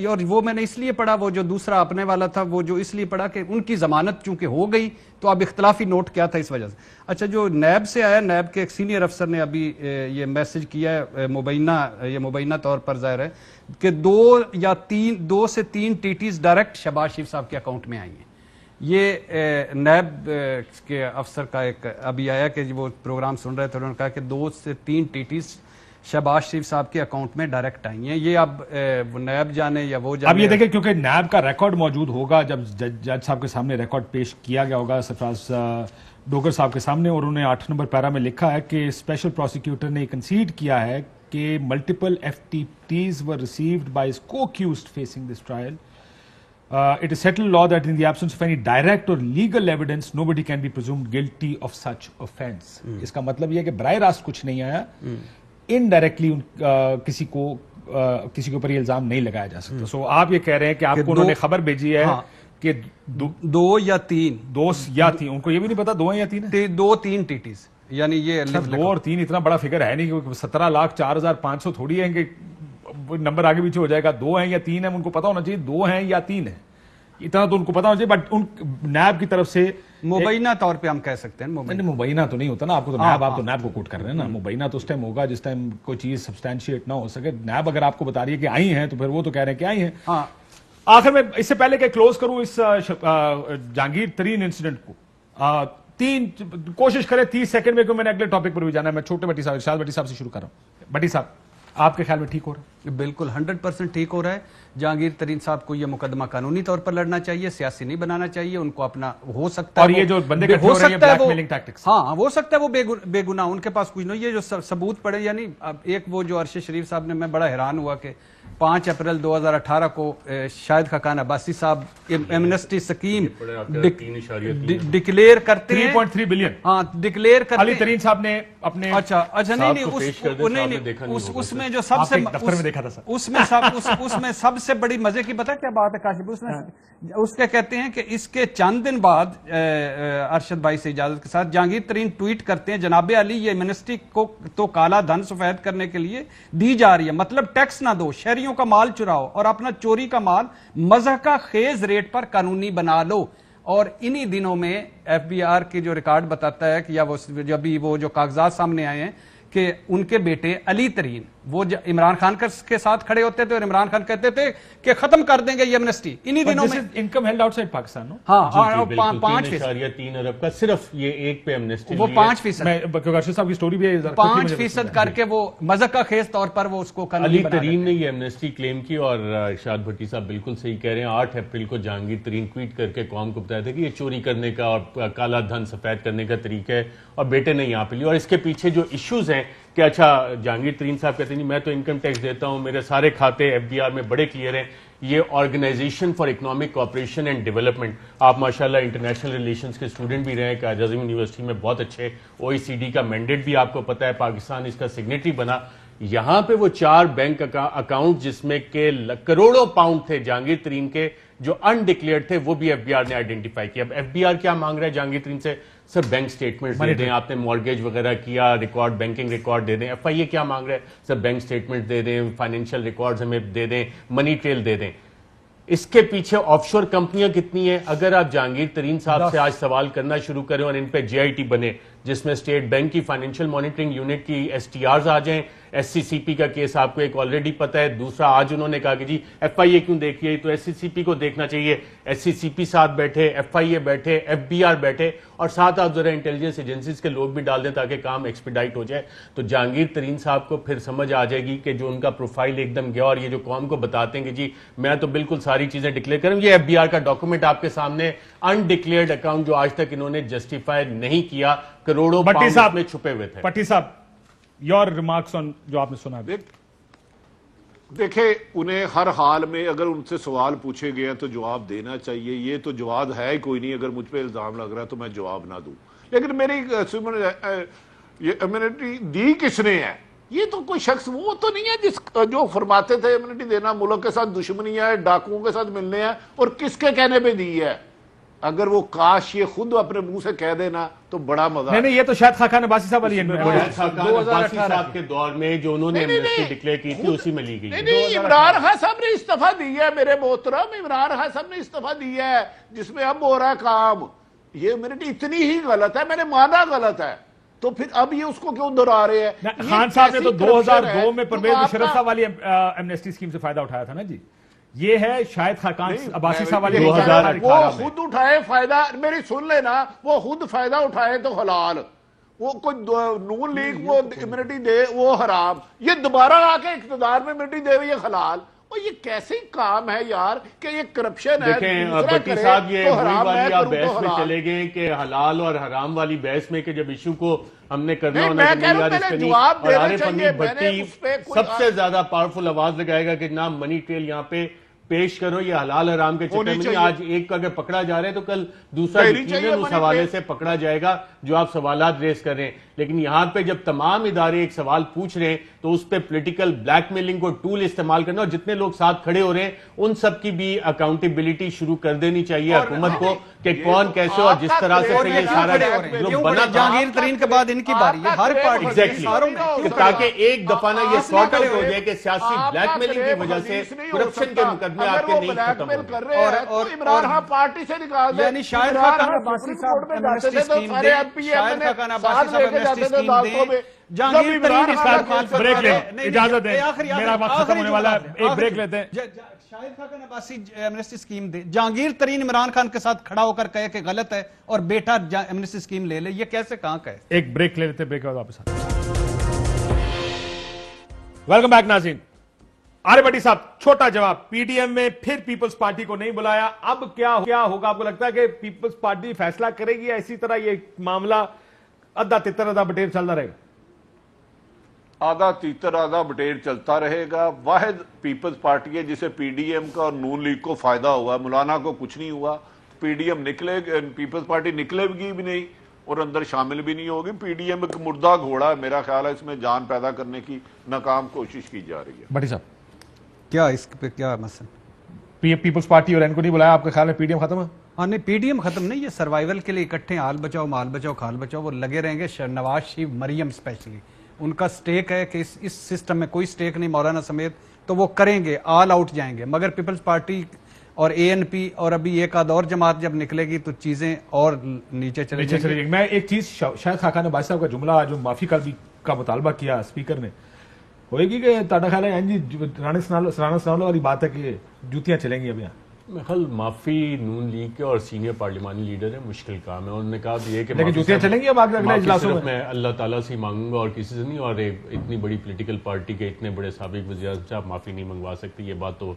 और वो मैंने इसलिए पढ़ा, वो जो दूसरा अपने वाला था वो जो इसलिए पढ़ा कि उनकी जमानत चूंकि हो गई, तो अब इख्तलाफी नोट क्या था इस वजह से। अच्छा, जो नैब से आया, नैब के एक सीनियर अफसर ने अभी ये मैसेज किया है, मुबैना तौर पर जाहिर है कि 2 से 3 टीटीज डायरेक्ट शहबाज शरीफ साहब के अकाउंट में आई हैं। ये नैब के अफसर का एक अभी आया कि वो प्रोग्राम सुन रहे थे, उन्होंने कहा कि 2 से 3 टीटीज शहबाज शरीफ साहब के अकाउंट में डायरेक्ट आई हैं। ये अब नैब जाने या वो जाने। अब ये देखें, क्योंकि नैब का रिकॉर्ड मौजूद होगा, जब जज साहब के सामने रिकॉर्ड पेश किया गया होगा सरफराज डोगर साहब के सामने, और उन्होंने 8 नंबर पैरा में लिखा है कि स्पेशल प्रोसिक्यूटर ने कंसीड किया है कि multiple FTTs were received by his co-accused facing this trial. It is settled law that in the absence of any direct or legal evidence, nobody can be presumed guilty of such offence. इसका मतलब यह है कि बराह रास्त कुछ नहीं आया, indirectly किसी के ऊपर ये इल्जाम नहीं लगाया जा सकता। सो आप ये कह रहे हैं कि आपको उन्होंने खबर भेजी है कि 2 या 3, उनको ये भी नहीं पता 2 हैं या 3 है? 2-3 टीटीज, यानी ये 2 और 3 इतना बड़ा फिगर है नहीं, क्योंकि 17,04,500 थोड़ी है कि नंबर आगे पीछे हो जाएगा। 2 हैं या 3 है, उनको पता होना चाहिए 2 हैं या 3 है, इतना तो उनको पता होना चाहिए। बट उन नैब की तरफ से मुबैना तौर पे हम कह सकते हैं। मुबैना तो नहीं होता ना, आपको तो नैब, आप तो नैब को कोट कर रहे हैं ना। मुबैना तो उस टाइम होगा जिस टाइम कोई चीज सब्सटैंशिएट ना हो सके। नैब अगर आपको बता रही है कि आई हैं, तो फिर वो तो कह रहे हैं कि आई हैं। आखिर में इससे पहले कि क्लोज करूं इस जहांगीर तरीन इंसिडेंट को, 3 कोशिश करें 30 सेकंड में, क्योंकि मैंने अगले टॉपिक पर भी जाना है। मैं छोटे भट्टी साहब, इरशाद भट्टी साहब से शुरू कर रहा हूं। भट्टी साहब, आपके ख्याल में ठीक हो रहा है? بالکل 100% ٹھیک ہو رہا ہے. جہانگیر ترین صاحب کو یہ مقدمہ قانونی طور پر لڑنا چاہیے, سیاسی نہیں بنانا چاہیے. ان کو اپنا ہو سکتا ہے, اور یہ جو بندے ہو سکتا ہے وہ ہاں ہو سکتا ہے وہ بے گناہ, ان کے پاس کچھ نہیں. یہ جو ثبوت پڑے, یعنی ایک وہ جو ارشد شریف صاحب نے, میں بڑا حیران ہوا کہ 5 اپریل 2018 کو شاہد خاقان عباسی صاحب ایمنسٹی سکیم ڈکلیئر کرتے ہیں 3.3 بلین. ہاں ڈکلیئر کرتے علی ترین صاحب نے اپنے اچھا نہیں اس میں جو سب سے دفتر میں دیکھا تھا, اس میں سب سے بڑی مزے کی پتہ کیا بات ہے کاشف, اس کے کہتے ہیں کہ اس کے چند دن بعد ارشد بھائی سے اجازت کے ساتھ جہانگیر ترین ٹویٹ کرتے ہیں, جناب علی یہ ایمنسٹی کو تو کالا دھن سفید کرنے کے لیے دی جا رہی ہے, مطلب ٹیکس نہ دو, شہریوں کا مال چراؤ اور اپنا چوری کا مال مضحکہ خیز ریٹ پر قانونی بنا لو. اور انہی دنوں میں ایف بی آر کی جو ریکارڈ بتاتا ہے کہ یا وہ جو کاغذات سامنے آئے ہیں کہ ان کے بیٹے علی ترین وہ عمران خان کے ساتھ کھڑے ہوتے تھے اور عمران خان کہتے تھے کہ ختم کر دیں گے یہ ایمنسٹی. انہی دنوں میں income held out side Pakistan. ہاں 5.3 ارب کا صرف یہ ایک پہ ایمنسٹی, وہ 5% صاحب کی سٹوری بھی 5% کر کے وہ مذہقہ خیز طور پر وہ اس کو علی ترین نے یہ ایمنسٹی کلیم کی. اور ارشاد بھٹی صاحب بالکل صحیح کہہ رہے ہیں. 8 اپریل کو جہانگیر ترین ٹویٹ کر کے قوم کو بتایا تھا کہ یہ چوری کرنے کا اور کالا دھن سفید کرنے کا طریقہ ہے, اور بیٹے نے یہاں پہ لی. اور اس کے پیچھے جو ایشوز ہیں کہ اچھا جہانگیر ترین صاحب کہتے ہیں میں تو انکم ٹیکس دیتا ہوں, میرے سارے کھاتے ایف بی آر میں بڑے کلیئر ہیں. یہ organisation for economic cooperation and development, آپ ماشاءاللہ انٹرنیشنل ریلیشنز کے اسٹوڈنٹ بھی رہے ہیں, قائد اعظم یونیورسٹی میں بہت اچھے, OECD کا مینڈیٹ بھی آپ کو پتہ ہے, پاکستان اس کا سگنیٹری بنا. یہاں پہ وہ 4 بینک اکاؤنٹ جس میں کہ کروڑوں پاؤنڈ تھے جہانگیر ترین کے جو انڈکلیئرڈ تھے, وہ بھی ایف بی آر نے آئیڈینٹیفائی کیا. اب ایف بی آر کیا مانگ رہا ہے جہانگیر ترین سے؟ سر بینک سٹیٹمنٹ دے دیں, آپ نے مارگیج وغیرہ کیا, ریکارڈ بینکنگ ریکارڈ دے دیں. ایف آئی اے کیا مانگ رہا ہے؟ سر بینک سٹیٹمنٹ دے دیں, فائنینشیل ریکارڈز ہمیں دے دیں, منی ٹریل دے دیں. اس کے پیچھے آف شور کمپنیاں کتنی ہیں؟ اگر آپ جہانگیر ترین صاحب سے آج سوال کرنا شروع کریں اور ان پہ جے آئی ٹی بنے جس میں اسٹیٹ بینک کی فائنینشیل مانیٹرنگ یونٹ کی ایس ٹی آرز آ جائیں, ایس سی سی پی کا کیس آپ کو ایک آلریڈی پتا ہے. دوسرا آج انہوں نے کہا کہ جی ایف آئی اے کیوں دیکھیے, تو ایس سی سی پی کو دیکھنا چاہیے. ایس سی سی پی ساتھ بیٹھے, ایف آئی اے بیٹھے, ایف بی آر بیٹھے, اور ساتھ آپ ذرا انٹیلیجنس ایجنسیز کے لوگ بھی ڈال دیں تاکہ کام ایکسپیڈائٹ ہو جائے. تو جہانگیر ترین صاحب کو پھر سمجھ آ جائے گی کہ جو ان کا پروفائل ایک دم گیا, اور یہ جو قوم کو بتاتے ہیں کہ جی میں تو بالکل ساری چیزیں ڈکلیئر کروں. یہ ایف بی آر کا ڈاکومنٹ آپ کے سامنے, انڈکلیئرڈ اکاؤنٹ جو آج تک انہوں نے جسٹیفائی نہیں کیا, کروڑوں پاؤنڈ میں چھپے ہوئے تھے. پٹی صاحب یور ریمارکس آن جو آپ نے سنا. دیکھیں انہیں ہر حال میں اگر ان سے سوال پوچھے گئے تو جواب دینا چاہیے. یہ تو جواب ہے ہی کوئی نہیں, اگر مجھ پہ الزام لگ رہا ہے تو میں جواب نہ دوں. لیکن میری امیونٹی دی کس نے ہے؟ یہ تو کوئی شخص وہ تو نہیں ہے جس جو فرماتے تھے امیونٹی دینا ملک کے ساتھ دشمنی ہے, ڈاکوؤں کے ساتھ ملنے ہیں, اور کس کے کہنے پہ دی ہے. اگر وہ کاش یہ خود اپنے منہ سے کہہ دینا تو بڑا مزہ. نہیں یہ تو شاہد خاقان عباسی صاحب والی صاحب کے دور میں جو انہوں نے ایمنسٹی ڈکلیئر کی تھی اسی میں لی گئی. نہیں عمران خان صاحب نے استعفیٰ دی ہے میرے محترم, عمران خان صاحب نے استعفیٰ دی ہے جس میں اب ہو رہا ہے کام. یہ امیونٹی اتنی ہی غلط ہے, میں نے مانا غلط ہے, تو پھر اب یہ اس کو کیوں دہرا رہے ہیں؟ خان صاحب نے تو 2002 میں پرویز مشرف صاحب والی ایمنسٹی اسکیم سے فائدہ اٹھایا تھا نا جی. یہ ہے شاہد خاقان عباسی صاحب والی 2018 میں. وہ خود اٹھائے فائدہ, میری سن لینا, وہ خود فائدہ اٹھائے تو حلال, وہ کوئی نون لیگ وہ امیونٹی دے وہ حرام, یہ دوبارہ آ کے اقتدار میں امیونٹی دے یہ حلال. اور یہ کیسے کام ہے یار کہ یہ کرپشن ہے. دیکھیں بٹی صاحب یہ وہی والی آپ بحث میں چلے گئے کہ حلال اور حرام والی بحث میں کہ جب ایشو کو ہم نے کرنا ہونا کہ یار اس پہ نہیں, اور عارف حمید بھٹی سب سے زیادہ پاورفل آواز لگائے گا کہ جناب منی ٹریل یہاں پہ پیش کرو, یہ حلال حرام کے چکر میں نہیں. آج ایک اگر پکڑا جا رہا ہے تو کل دوسرا یقیناً اس حوالے سے پکڑا جائے گا جو آپ سوالات ریز کر رہے ہیں. لیکن یہاں پہ جب تمام ادارے ایک سوال پوچھ رہے ہیں تو اس پہ پولیٹیکل بلیک میلنگ کو ٹول استعمال کرنا, اور جتنے لوگ ساتھ کھڑے ہو رہے ہیں ان سب کی بھی اکاؤنٹیبلٹی شروع کر دینی چاہیے حکومت کو کہ کون کیسے اور جس طرح سے یہ سارا جو بنا. جہانگیر ترین کے بعد ان کی باری ہے ہر پارٹی ایگزیکٹلی, تاکہ ایک دفعہ نہ یہ سارٹ آؤٹ ہو جائے کہ سیاسی بلیک میلنگ کی وجہ سے کرپشن کے مقدمے آپ کے نہیں ختم ہو رہے. اور عمران خان پارٹی سے نکال دے, یعنی شاہد خاقان عباسی صاحب ایمنسٹی اسکیم دے, شاہد خاقان عباسی صاحب ایمنسٹی اسکیم دے, جہانگیر ترین اس کا بریک لیں, اجازت دیں, میرا وقت ختم ہونے والا ہے, ایک بریک لیتے ہیں. شاہد خاقان عباسی ایمنسٹی اسکیم دے, جہانگیر ترین عمران خان کے ساتھ کھڑا ہو کر کہے کہ غلط ہے اور بیٹا ایمنسٹی اسکیم لے لے, یہ کیسے کہاں کا ہے؟ ایک بریک لے لیتے ہیں, بریک کے بعد واپس آتے ہیں. ویلکم بیک ناظرین. آرے بھٹی صاحب چھوٹا جواب, پی ڈی ایم میں پھر پیپلز پارٹی کو نہیں بلایا, اب کیا ہوگا؟ آپ کو لگتا ہے کہ پیپلز پارٹی فیصلہ کرے گی یا اسی طرح یہ معاملہ آدھا تتر آدھا بٹیر چلتا رہے گا؟ آدھا تیتر آدھا بٹیر چلتا رہے گا. واحد پیپلز پارٹی ہے جسے پی ڈی ایم کا اور نون لیگ کو فائدہ ہوا, مولانا کو کچھ نہیں ہوا. پی ڈی ایم نکلے, پیپلز پارٹی نکلے گی بھی نہیں اور اندر شامل بھی نہیں ہوگی. پی ڈی ایم ایک مردہ گھوڑا ہے, میرا خیال ہے اس میں جان پیدا کرنے کی ناکام کوشش کی جا رہی ہے. بھٹی صاحب کیا اس پہ کیا مسئلہ؟ پیپلز پارٹی اور ان کو نہیں بلایا, آپ کے خیال میں پی ڈی ایم ختم ہے؟ ہاں نہیں, پی ڈی ایم ختم نہیں, یہ سروائیول کے لیے اکٹھے آل بچاؤ مال بچاؤ کھال بچاؤ وہ لگے رہیں گے. نواز شریف مریم اسپیشلی ان کا سٹیک ہے کہ اس سسٹم میں کوئی سٹیک نہیں, مولانا سمیت, تو وہ کریں گے, آل آؤٹ جائیں گے. مگر پیپلز پارٹی اور اے این پی اور ابھی ایک آدھ اور جماعت جب نکلے گی تو چیزیں اور نیچے چلے جائیں گی. میں ایک چیز, شاید خاقان عباسی صاحب کا جملہ جو معافی کا مطالبہ کیا اسپیکر نے, ہوئے گی کہ تاڑا خیال ہے جی رانا سنالو والی بات ہے کہ جوتیاں چلیں گی اب یہاں؟ میں خیال معافی نون لیگ کے اور سینئر پارلیمانی لیڈر ہے, مشکل کام ہے. انہوں نے کہا یہ کہ لیکن جوتیاں چلیں گی اب آگے اگلے اجلاسوں میں اللہ تعالیٰ سے مانگوں گا اور کسی سے نہیں, اور اتنی بڑی پولیٹیکل پارٹی کے اتنے بڑے سابق وزیر اعظم سے آپ معافی نہیں منگوا سکتے. یہ بات تو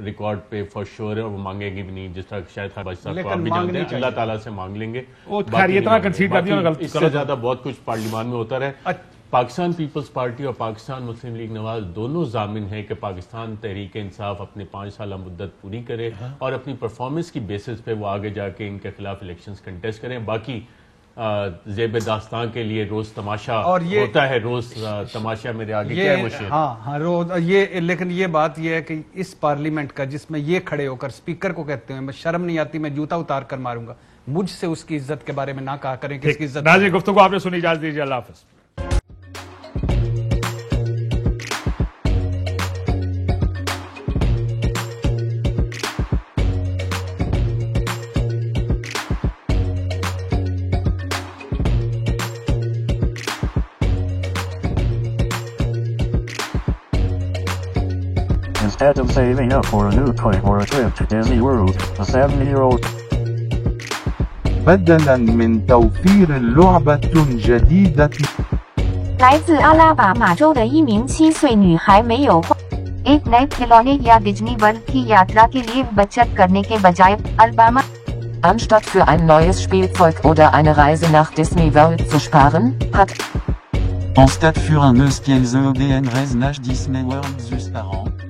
ریکارڈ پہ فار شور ہے, اور وہ مانگے گی بھی نہیں. جس طرح شاید خباز صاحب کو آپ بھی جانتے ہیں, اللہ تعالیٰ سے مانگ لیں گے. اس سے زیادہ بہت کچھ پارلیمان میں ہوتا رہے. پاکستان پیپلز پارٹی اور پاکستان مسلم لیگ نواز دونوں ضامن ہیں کہ پاکستان تحریک انصاف اپنے 5 سالہ مدت پوری کرے اور اپنی پرفارمنس کی بیسس پہ وہ آگے جا کے ان کے خلاف الیکشنز کنٹیسٹ کریں. باقی زیب داستان کے لیے روز تماشا ہوتا ہے, روز تماشا میرے آگے کیا ہے وہ شعر. ہاں روز یہ, لیکن یہ بات یہ ہے کہ اس پارلیمنٹ کا جس میں یہ کھڑے ہو کر اسپیکر کو کہتے ہیں میں شرم نہیں آتی, میں جوتا اتار کر ماروں گا, مجھ سے اس کی عزت کے بارے میں نہ کہا کریں کہ اس کی عزت. ناظرین گفتگو آپ نے سنی, اجازت دیجیے, اللہ حافظ. Instead of saving up for a new toy or a trip to Disney World, the 7-year-old بدلاً من توفير لعبة جديدة 来自阿拉巴马州的一名7岁女孩没有花 एक नए खिलौने या डिज्नी वर्ल्ड की यात्रा के लिए बचत करने के बजाय Alabama Anstatt für ein neues Spielzeug oder eine Reise nach Disney World zu sparen, hat Anstatt für un neus Spielzeug oder eine Reise nach Disney World zu sparen